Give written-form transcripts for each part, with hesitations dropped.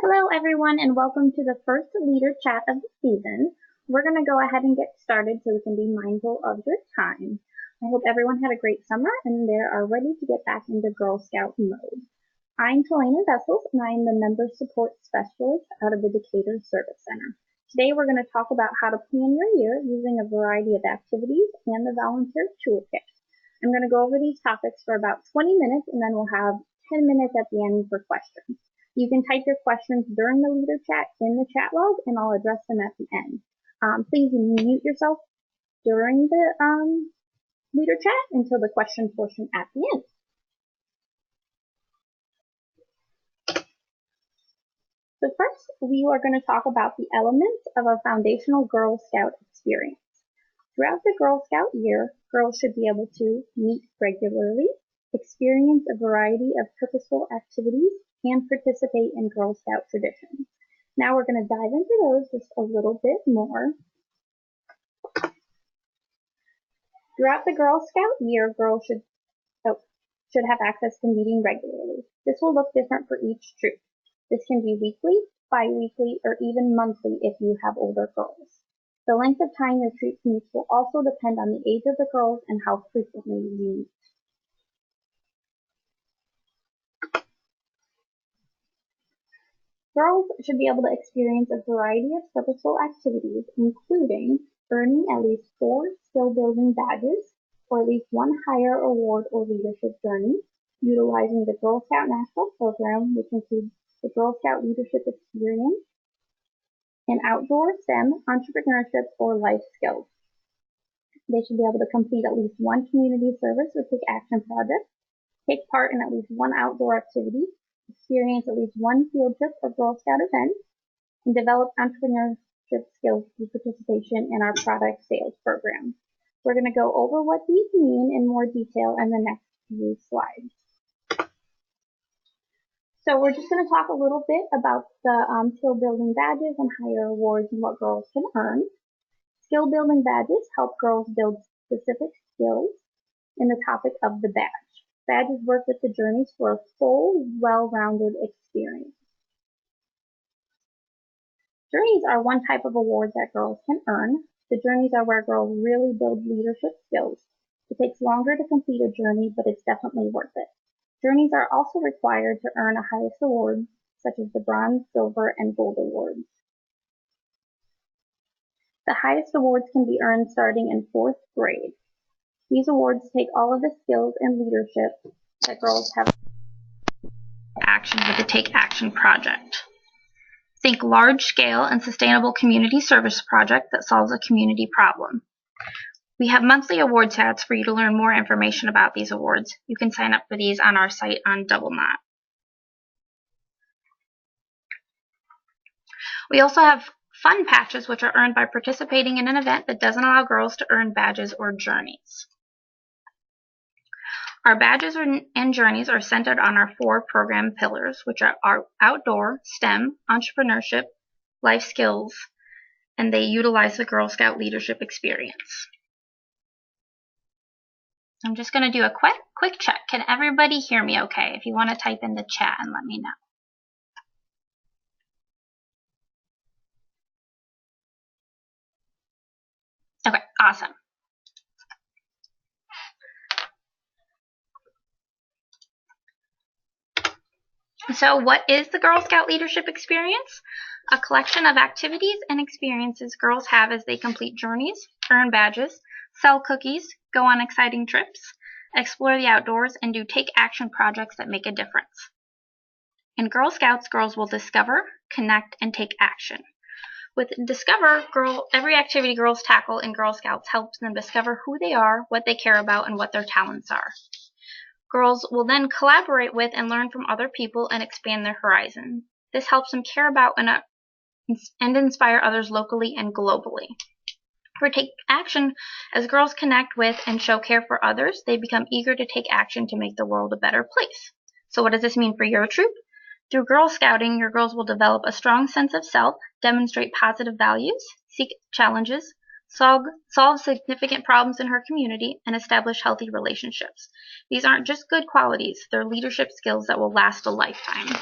Hello everyone and welcome to the first leader chat of the season. We're going to go ahead and get started so we can be mindful of your time. I hope everyone had a great summer and they are ready to get back into Girl Scout mode. I'm Talena Vessels and I am the Member Support Specialist out of the Decatur Service Center. Today we're going to talk about how to plan your year using a variety of activities and the Volunteer Toolkit. I'm going to go over these topics for about 20 minutes and then we'll have 10 minutes at the end for questions. You can type your questions during the leader chat in the chat log, and I'll address them at the end. Please mute yourself during the leader chat until the question portion at the end. So first, we are going to talk about the elements of a foundational Girl Scout experience. Throughout the Girl Scout year, girls should be able to meet regularly, experience a variety of purposeful activities, and participate in Girl Scout traditions. Now we're going to dive into those just a little bit more. Throughout the Girl Scout year, girls should have access to meeting regularly. This will look different for each troop. This can be weekly, bi-weekly, or even monthly if you have older girls. The length of time your troop meets will also depend on the age of the girls and how frequently you meet. Girls should be able to experience a variety of purposeful activities, including earning at least 4 skill-building badges, or at least 1 higher award or leadership journey, utilizing the Girl Scout National Program, which includes the Girl Scout Leadership Experience, and outdoor STEM, entrepreneurship, or life skills. They should be able to complete at least 1 community service or take action project, take part in at least 1 outdoor activity, experience at least 1 field trip or Girl Scout event, and develop entrepreneurship skills through participation in our product sales program. We're going to go over what these mean in more detail in the next few slides. So we're just going to talk a little bit about the skill building badges and higher awards and what girls can earn. Skill building badges help girls build specific skills in the topic of the badge. Badges work with the journeys for a full, well-rounded experience. Journeys are one type of award that girls can earn. The journeys are where girls really build leadership skills. It takes longer to complete a journey, but it's definitely worth it. Journeys are also required to earn a highest award, such as the bronze, silver, and gold awards. The highest awards can be earned starting in 4th grade. These awards take all of the skills and leadership that girls have action with the Take Action project. Think large-scale and sustainable community service project that solves a community problem. We have monthly award chats for you to learn more information about these awards. You can sign up for these on our site on DoubleKnot. We also have fun patches which are earned by participating in an event that doesn't allow girls to earn badges or journeys. Our badges and journeys are centered on our 4 program pillars, which are our outdoor, STEM, entrepreneurship, life skills, and they utilize the Girl Scout leadership experience. I'm just going to do a quick check. Can everybody hear me okay? If you want to type in the chat and let me know. Okay, awesome. So what is the Girl Scout leadership experience? A collection of activities and experiences girls have as they complete journeys, earn badges, sell cookies, go on exciting trips, explore the outdoors, and do take action projects that make a difference. In Girl Scouts, girls will discover, connect, and take action. With Discover, every activity girls tackle in Girl Scouts helps them discover who they are, what they care about, and what their talents are. Girls will then collaborate with and learn from other people and expand their horizon. This helps them care about and inspire others locally and globally. For Take Action, as girls connect with and show care for others, they become eager to take action to make the world a better place. So what does this mean for your troop? Through Girl Scouting, your girls will develop a strong sense of self, demonstrate positive values, seek challenges, solve significant problems in her community, and establish healthy relationships. These aren't just good qualities, they're leadership skills that will last a lifetime.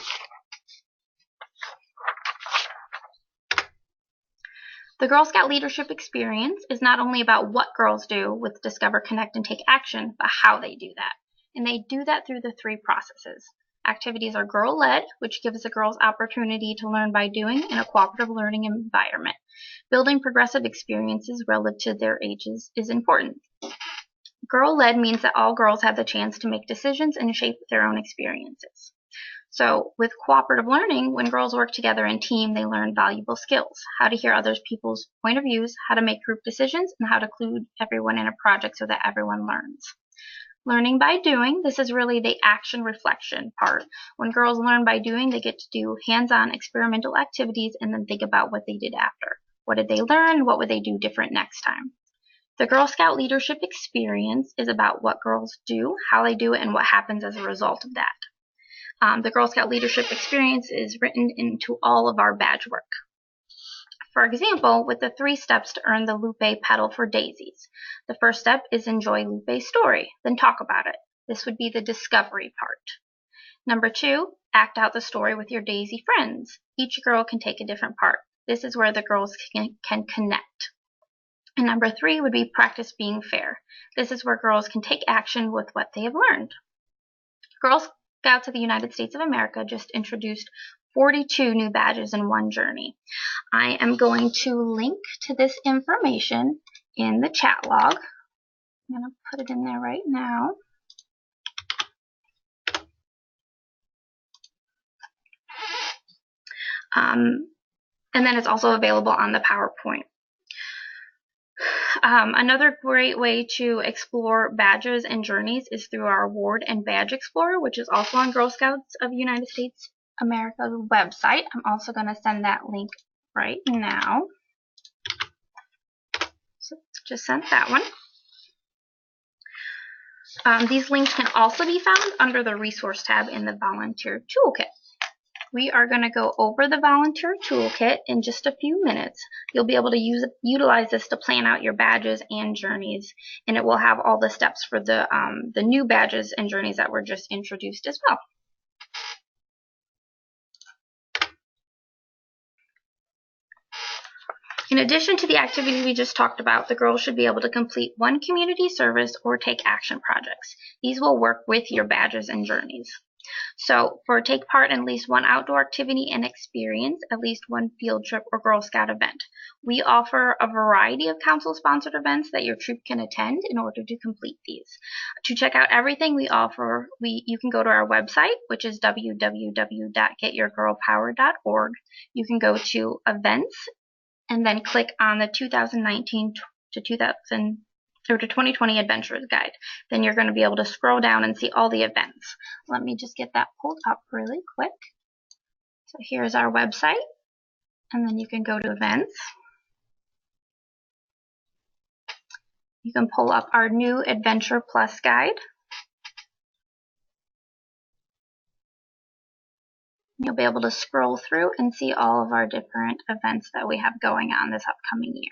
The Girl Scout leadership experience is not only about what girls do with Discover, Connect, and Take Action, but how they do that. And they do that through the 3 processes. Activities are girl-led, which gives the girls opportunity to learn by doing in a cooperative learning environment. Building progressive experiences relative to their ages is important. Girl-led means that all girls have the chance to make decisions and shape their own experiences. So with cooperative learning, when girls work together in team, they learn valuable skills: how to hear other people's point of views, how to make group decisions, and how to include everyone in a project so that everyone learns. Learning by doing, this is really the action reflection part. When girls learn by doing, they get to do hands-on experimental activities and then think about what they did after. What did they learn? What would they do different next time? The Girl Scout leadership experience is about what girls do, how they do it, and what happens as a result of that. The Girl Scout leadership experience is written into all of our badge work. For example, with the 3 steps to earn the Lupe Petal for Daisies. The first step is enjoy Lupe's story, then talk about it. This would be the discovery part. Number 2, act out the story with your Daisy friends. Each girl can take a different part. This is where the girls can connect. And number 3 would be practice being fair. This is where girls can take action with what they have learned. Girl Scouts of the United States of America just introduced 42 new badges in one journey. I am going to link to this information in the chat log. I'm going to put it in there right now. And then it's also available on the PowerPoint. Another great way to explore badges and journeys is through our Award and Badge Explorer, which is also on Girl Scouts of the United States America's website. I'm also going to send that link right now. So just sent that one. These links can also be found under the Resource tab in the Volunteer Toolkit. We are going to go over the Volunteer Toolkit in just a few minutes. You'll be able to utilize this to plan out your badges and journeys, and it will have all the steps for the new badges and journeys that were just introduced as well. In addition to the activity we just talked about, the girls should be able to complete 1 community service or take action projects. These will work with your badges and journeys. So for take part in at least 1 outdoor activity and experience at least 1 field trip or Girl Scout event. We offer a variety of council-sponsored events that your troop can attend in order to complete these. To check out everything we offer, you can go to our website, which is www.getyourgirlpower.org. You can go to events and then click on the 2019 to 2020 Adventurers Guide. Then you're going to be able to scroll down and see all the events. Let me just get that pulled up really quick. So here's our website, and then you can go to events. You can pull up our new Adventure Plus guide. You'll be able to scroll through and see all of our different events that we have going on this upcoming year.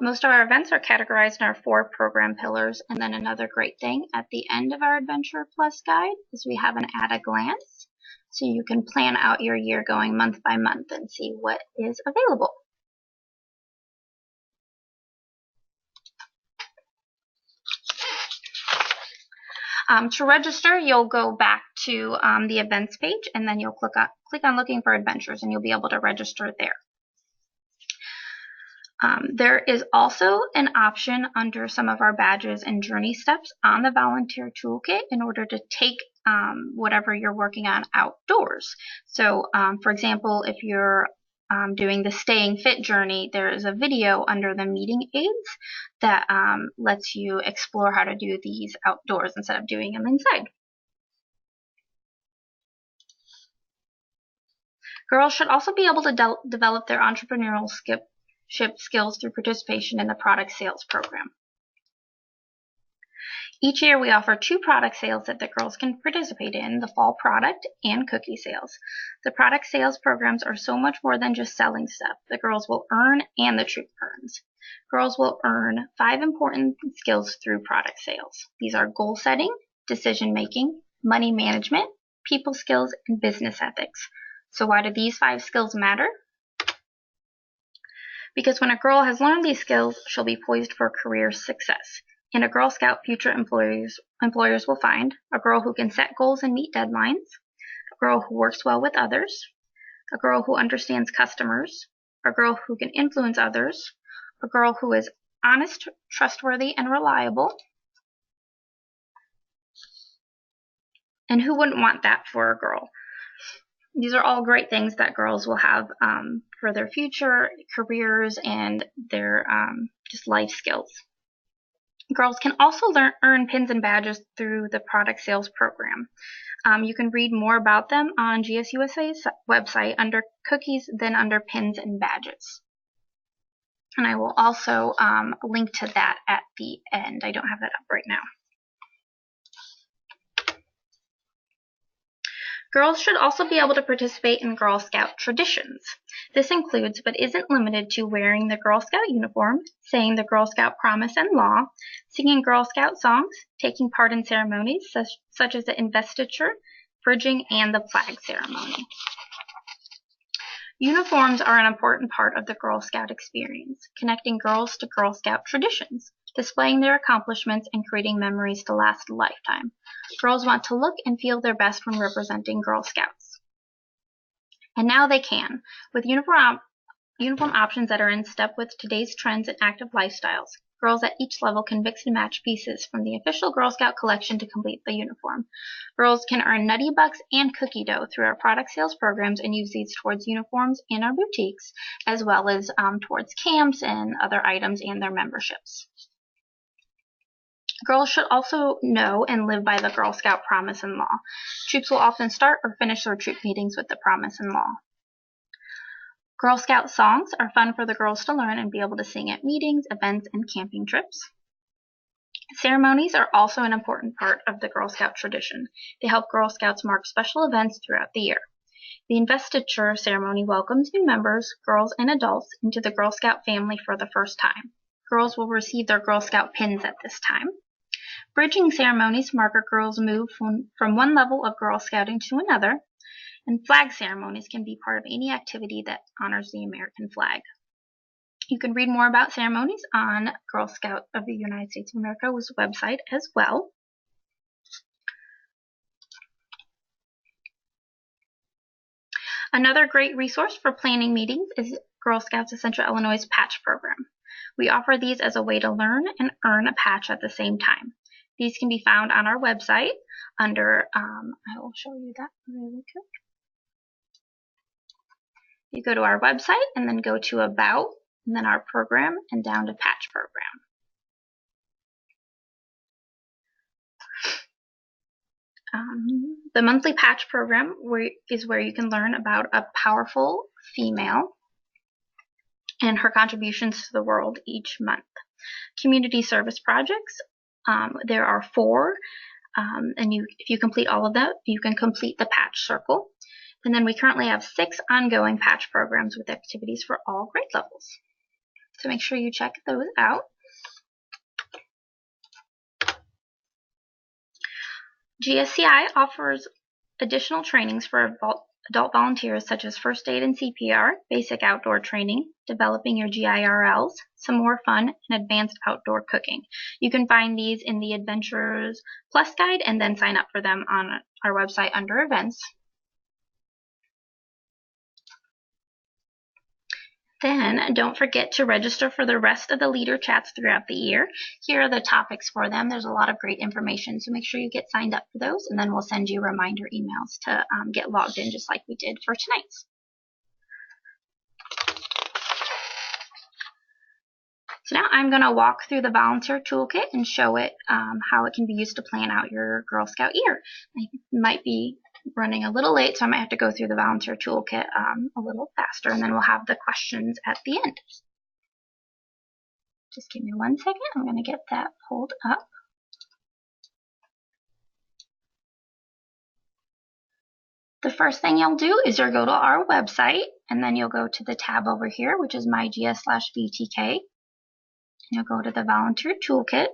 Most of our events are categorized in our 4 program pillars, and then another great thing at the end of our Adventure Plus guide is we have an at a glance, so you can plan out your year going month by month and see what is available. To register, you'll go back to the events page, and then you'll click on looking for adventures, and you'll be able to register there. There is also an option under some of our badges and journey steps on the Volunteer Toolkit in order to take whatever you're working on outdoors. So, for example, if you're doing the Staying Fit journey, there is a video under the meeting aids that lets you explore how to do these outdoors instead of doing them inside. Girls should also be able to develop their entrepreneurial skills through participation in the product sales program. Each year we offer 2 product sales that the girls can participate in, the fall product and cookie sales. The product sales programs are so much more than just selling stuff. The girls will earn and the troop earns. Girls will earn 5 important skills through product sales. These are goal setting, decision making, money management, people skills, and business ethics. So why do these 5 skills matter? Because when a girl has learned these skills, she'll be poised for career success. In a Girl Scout, future employers will find a girl who can set goals and meet deadlines, a girl who works well with others, a girl who understands customers, a girl who can influence others, a girl who is honest, trustworthy, and reliable. And who wouldn't want that for a girl? These are all great things that girls will have for their future careers and their just life skills. Girls can also earn pins and badges through the product sales program. You can read more about them on GSUSA's website under cookies, then under pins and badges. And I will also link to that at the end. I don't have that up right now. Girls should also be able to participate in Girl Scout traditions. This includes, but isn't limited to, wearing the Girl Scout uniform, saying the Girl Scout promise and law, singing Girl Scout songs, taking part in ceremonies such as the investiture, bridging, and the flag ceremony. Uniforms are an important part of the Girl Scout experience, connecting girls to Girl Scout traditions, displaying their accomplishments, and creating memories to last a lifetime. Girls want to look and feel their best when representing Girl Scouts. And now they can, with uniform options that are in step with today's trends and active lifestyles. Girls at each level can mix and match pieces from the official Girl Scout collection to complete the uniform. Girls can earn Nutty Bucks and cookie dough through our product sales programs and use these towards uniforms in our boutiques, as well as towards camps and other items and their memberships. Girls should also know and live by the Girl Scout promise and law. Troops will often start or finish their troop meetings with the promise and law. Girl Scout songs are fun for the girls to learn and be able to sing at meetings, events, and camping trips. Ceremonies are also an important part of the Girl Scout tradition. They help Girl Scouts mark special events throughout the year. The investiture ceremony welcomes new members, girls and adults, into the Girl Scout family for the first time. Girls will receive their Girl Scout pins at this time. Bridging ceremonies mark a girl's move from one level of Girl Scouting to another, and flag ceremonies can be part of any activity that honors the American flag. You can read more about ceremonies on Girl Scout of the United States of America's website as well. Another great resource for planning meetings is Girl Scouts of Central Illinois' patch program. We offer these as a way to learn and earn a patch at the same time. These can be found on our website under, I will show you that really quick. You go to our website and then go to About, and then our program, and down to Patch Program. The monthly patch program is where you can learn about a powerful female and her contributions to the world each month. Community service projects, there are 4, and if you complete all of that, you can complete the patch circle. And then we currently have 6 ongoing patch programs with activities for all grade levels. So make sure you check those out. GSCI offers additional trainings for adult volunteers such as first aid and CPR, basic outdoor training, developing your GIRLs, some more fun, and advanced outdoor cooking. You can find these in the Adventures Plus guide and then sign up for them on our website under events. Then don't forget to register for the rest of the leader chats throughout the year. Here are the topics for them. There's a lot of great information, so make sure you get signed up for those, and then we'll send you reminder emails to get logged in just like we did for tonight's. So now I'm going to walk through the Volunteer Toolkit and show it how it can be used to plan out your Girl Scout year. I might be running a little late, so I might have to go through the Volunteer Toolkit a little faster, and then we'll have the questions at the end. Just give me 1 second. I'm going to get that pulled up. The first thing you'll do is you'll go to our website, and then you'll go to the tab over here, which is MyGS/VTK. You'll go to the Volunteer Toolkit.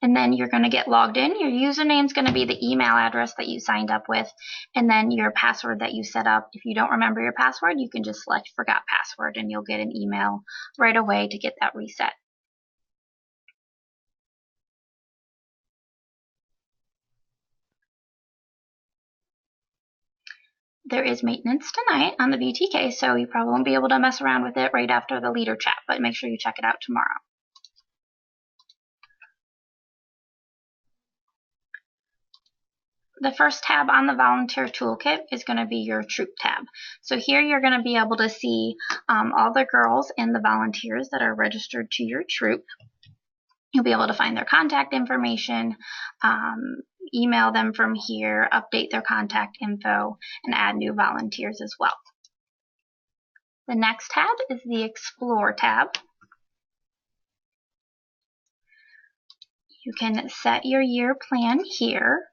And then you're going to get logged in. Your username is going to be the email address that you signed up with, and then your password that you set up. If you don't remember your password, you can just select forgot password and you'll get an email right away to get that reset. There is maintenance tonight on the VTK, so you probably won't be able to mess around with it right after the leader chat, but make sure you check it out tomorrow. The first tab on the Volunteer Toolkit is going to be your Troop tab. So here you're going to be able to see all the girls and the volunteers that are registered to your troop. You'll be able to find their contact information, email them from here, update their contact info, and add new volunteers as well. The next tab is the Explore tab. You can set your year plan here.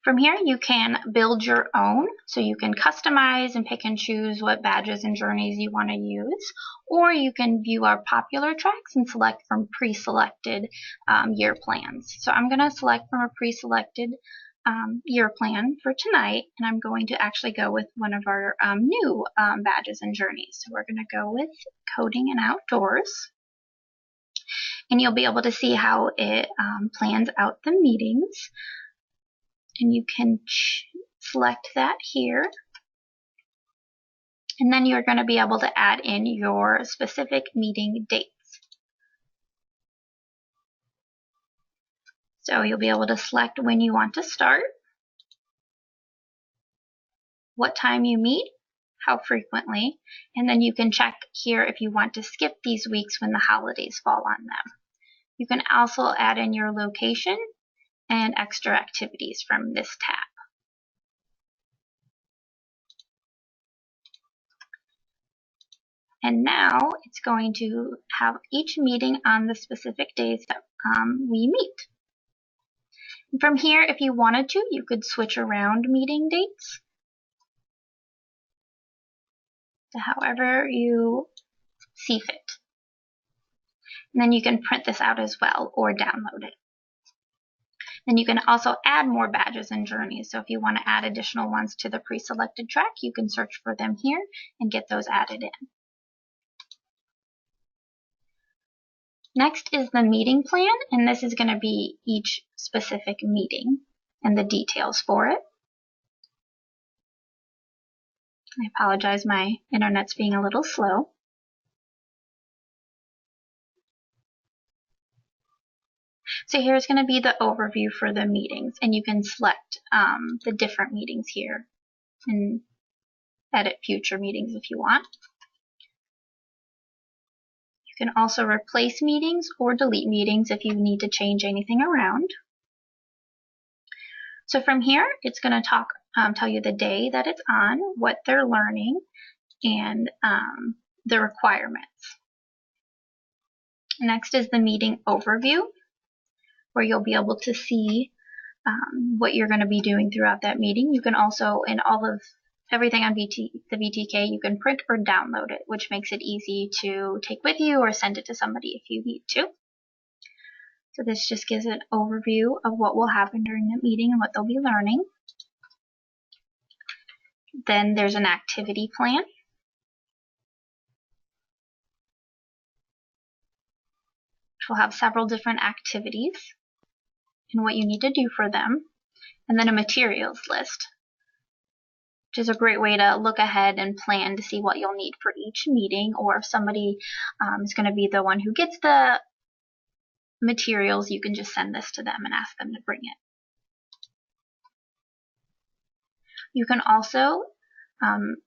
From here, you can build your own, so you can customize and pick and choose what badges and journeys you want to use, or you can view our popular tracks and select from pre-selected year plans. So I'm going to select from a pre-selected year plan for tonight, and I'm going to actually go with one of our new badges and journeys. So we're going to go with Coding and Outdoors, and you'll be able to see how it plans out the meetings. And you can select that here. And then you're going to be able to add in your specific meeting dates. So you'll be able to select when you want to start, what time you meet, how frequently, and then you can check here if you want to skip these weeks when the holidays fall on them. You can also add in your location and extra activities from this tab. And now it's going to have each meeting on the specific days that we meet. And from here, if you wanted to, you could switch around meeting dates to however you see fit. And then you can print this out as well or download it. Then you can also add more badges and journeys. So if you want to add additional ones to the pre-selected track, you can search for them here and get those added in. Next is the meeting plan, and this is going to be each specific meeting and the details for it. I apologize, my internet's being a little slow. So here's going to be the overview for the meetings, and you can select the different meetings here and edit future meetings if you want. You can also replace meetings or delete meetings if you need to change anything around. So from here, it's going to tell you the day that it's on, what they're learning, and the requirements. Next is the meeting overview, where you'll be able to see what you're going to be doing throughout that meeting. You can also, in all of everything on the VTK, you can print or download it, which makes it easy to take with you or send it to somebody if you need to. So this just gives an overview of what will happen during the meeting and what they'll be learning. Then there's an activity plan. Which will have several different activities and what you need to do for them. And then a materials list, which is a great way to look ahead and plan to see what you'll need for each meeting, or if somebody is going to be the one who gets the materials, you can just send this to them and ask them to bring it. You can also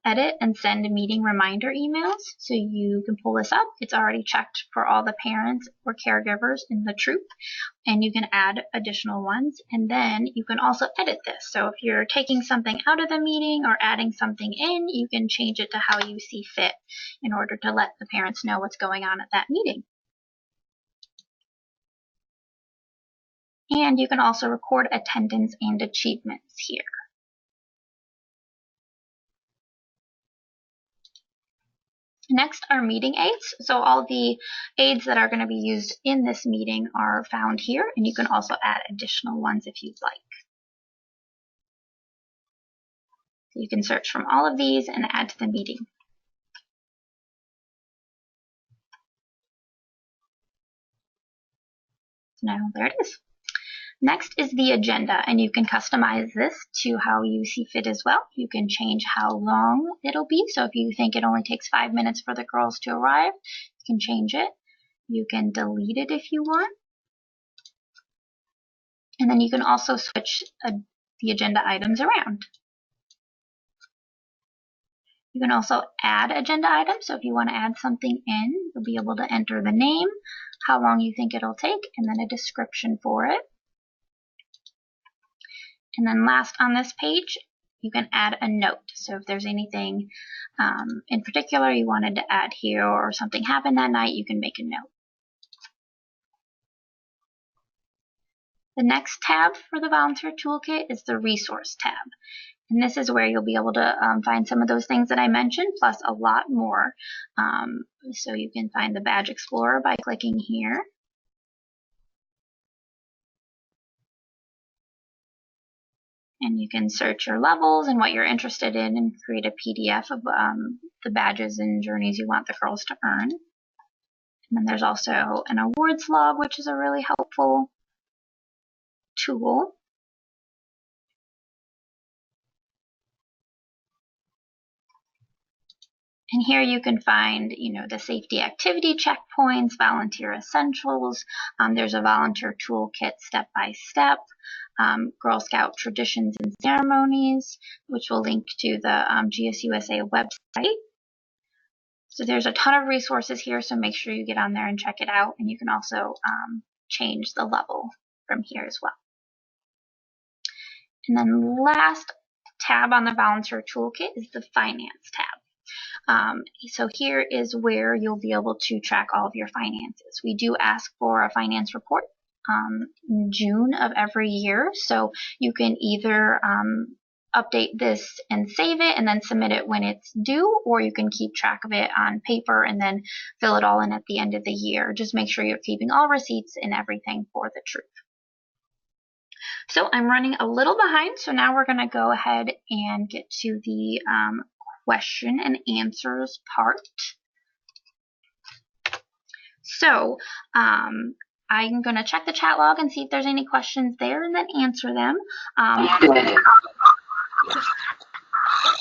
edit and send meeting reminder emails, so you can pull this up. It's already checked for all the parents or caregivers in the troop, and you can add additional ones, and then you can also edit this. So if you're taking something out of the meeting or adding something in, you can change it to how you see fit in order to let the parents know what's going on at that meeting. And you can also record attendance and achievements here. Next are meeting aids. So all the aids that are going to be used in this meeting are found here, and you can also add additional ones if you'd like. So you can search from all of these and add to the meeting. So now there it is. Next is the agenda, and you can customize this to how you see fit as well. You can change how long it'll be. So if you think it only takes 5 minutes for the girls to arrive, you can change it. You can delete it if you want. And then you can also switch the agenda items around. You can also add agenda items. So if you want to add something in, you'll be able to enter the name, how long you think it'll take, and then a description for it. And then last on this page, you can add a note. So if there's anything in particular you wanted to add here or something happened that night, you can make a note. The next tab for the Volunteer Toolkit is the Resource tab. And this is where you'll be able to find some of those things that I mentioned, plus a lot more. So you can find the Badge Explorer by clicking here. And you can search your levels and what you're interested in and create a PDF of the badges and journeys you want the girls to earn. And then there's also an awards log, which is a really helpful tool. And here you can find, the safety activity checkpoints, volunteer essentials. There's a volunteer toolkit step-by-step, Girl Scout traditions and ceremonies, which will link to the GSUSA website. So there's a ton of resources here, so make sure you get on there and check it out. And you can also change the level from here as well. And then last tab on the Volunteer Toolkit is the Finance tab. So here is where you'll be able to track all of your finances. We do ask for a finance report in June of every year, so you can either update this and save it and then submit it when it's due, or you can keep track of it on paper and then fill it all in at the end of the year. Just make sure you're keeping all receipts and everything for the troop. So I'm running a little behind, so now we're going to go ahead and get to the question and answers part. So I'm going to check the chat log and see if there's any questions there and then answer them.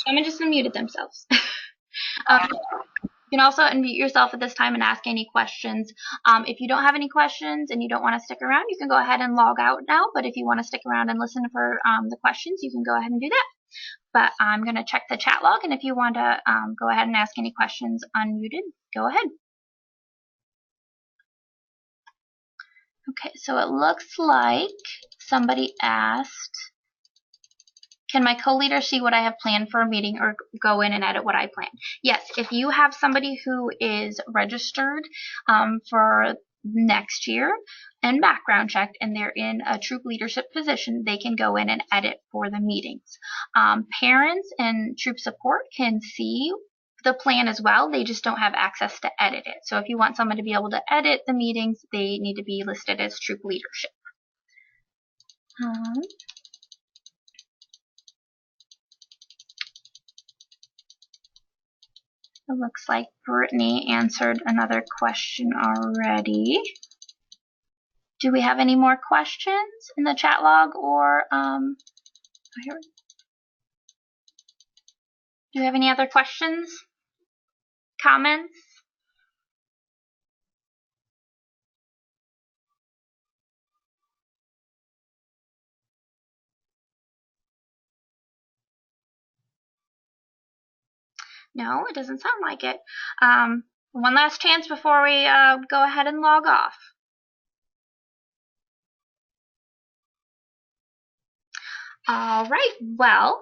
Someone just unmuted themselves. You can also unmute yourself at this time and ask any questions. If you don't have any questions and you don't want to stick around, you can go ahead and log out now. But if you want to stick around and listen for the questions, you can go ahead and do that. But I'm going to check the chat log, and if you want to go ahead and ask any questions unmuted, go ahead. Okay, so it looks like somebody asked, can my co-leader see what I have planned for a meeting or go in and edit what I plan? Yes, if you have somebody who is registered for next year and background checked and they're in a troop leadership position, they can go in and edit for the meetings. Parents and troop support can see the plan as well. They just don't have access to edit it. So if you want someone to be able to edit the meetings, they need to be listed as troop leadership. It looks like Brittany answered another question already. Do we have any more questions in the chat log or do you have any other questions? Comments? No, it doesn't sound like it. One last chance before we go ahead and log off. All right, well,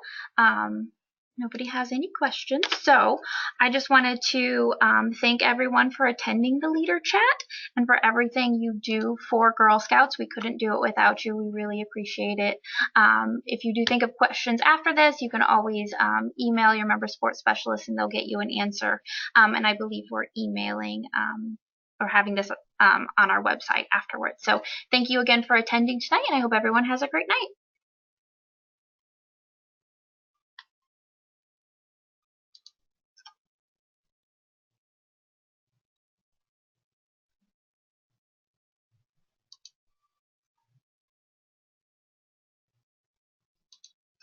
Nobody has any questions. So I just wanted to thank everyone for attending the leader chat and for everything you do for Girl Scouts. We couldn't do it without you. We really appreciate it. If you do think of questions after this, you can always email your member sports specialist and they'll get you an answer. And I believe we're emailing or having this on our website afterwards. So thank you again for attending tonight, and I hope everyone has a great night.